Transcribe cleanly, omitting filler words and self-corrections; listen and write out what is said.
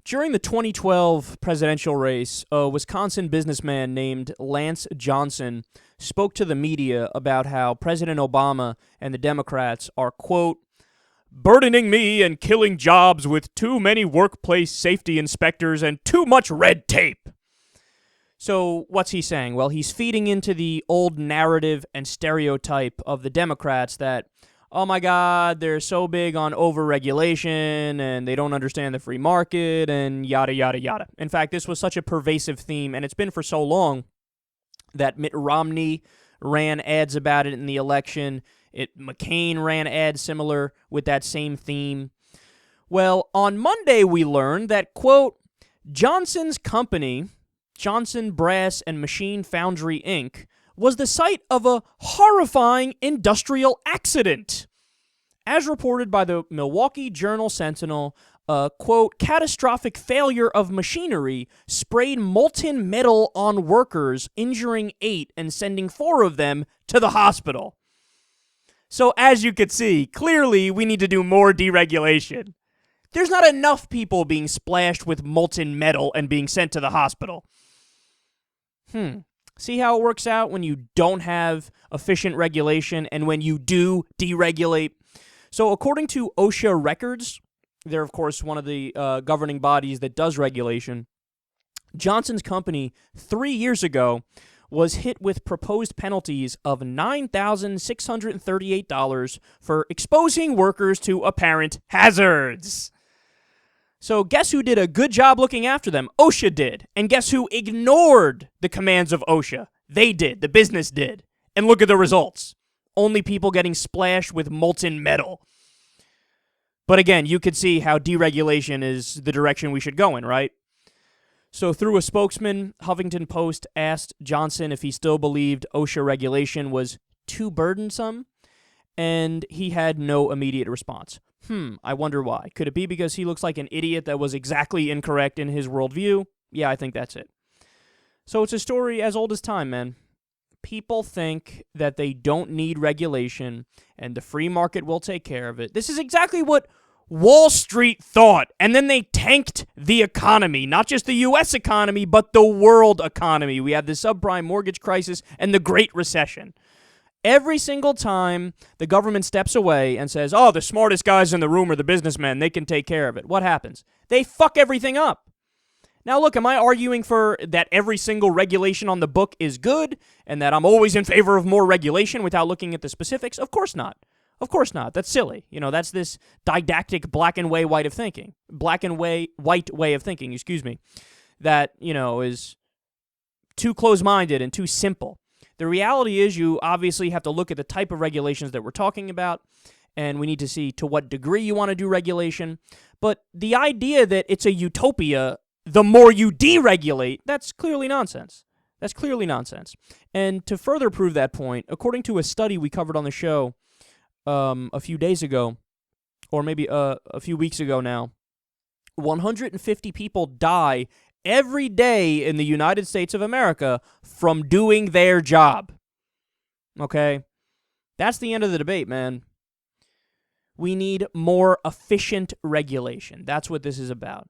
During the 2012 presidential race, a Wisconsin businessman named Lance Johnson spoke to the media about how President Obama and the Democrats are, quote, burdening me and killing jobs with too many workplace safety inspectors and too much red tape. So what's he saying? Well, he's feeding into the old narrative and stereotype of the Democrats that, oh my God, they're so big on overregulation and they don't understand the free market and yada, yada, yada. In fact, this was such a pervasive theme, and it's been for so long that Mitt Romney ran ads about it in the election. McCain ran ads similar with that same theme. Well, on Monday we learned that, quote, Johnson's company, Johnson Brass and Machine Foundry, Inc., was the site of a horrifying industrial accident. As reported by the Milwaukee Journal-Sentinel, a, quote, catastrophic failure of machinery sprayed molten metal on workers, injuring 8 and sending 4 of them to the hospital. So as you could see, clearly we need to do more deregulation. There's not enough people being splashed with molten metal and being sent to the hospital. See how it works out when you don't have efficient regulation and when you do deregulate? So according to OSHA records, they're of course one of the governing bodies that does regulation, Johnson's company 3 years ago was hit with proposed penalties of $9,638 for exposing workers to apparent hazards. So guess who did a good job looking after them? OSHA did. And guess who ignored the commands of OSHA? They did. The business did. And look at the results. Only people getting splashed with molten metal. But again, you could see how deregulation is the direction we should go in, right? So through a spokesman, Huffington Post asked Johnson if he still believed OSHA regulation was too burdensome, and he had no immediate response. I wonder why. Could it be because he looks like an idiot that was exactly incorrect in his worldview? Yeah, I think that's it. So it's a story as old as time, man. People think that they don't need regulation and the free market will take care of it. This is exactly what Wall Street thought, and then they tanked the economy. Not just the U.S. economy, but the world economy. We had the subprime mortgage crisis and the Great Recession. Every single time the government steps away and says, oh, the smartest guys in the room are the businessmen, they can take care of it, what happens? They fuck everything up. Now, look, am I arguing for that every single regulation on the book is good and that I'm always in favor of more regulation without looking at the specifics? Of course not. Of course not. That's silly. You know, that's this didactic black and white way of thinking. That, you know, is too close-minded and too simple. The reality is you obviously have to look at the type of regulations that we're talking about, and we need to see to what degree you want to do regulation. But the idea that it's a utopia the more you deregulate, that's clearly nonsense. That's clearly nonsense. And to further prove that point, according to a study we covered on the show a few days ago, or maybe a few weeks ago now, 150 people die every day in the United States of America from doing their job. Okay? That's the end of the debate, man. We need more efficient regulation. That's what this is about.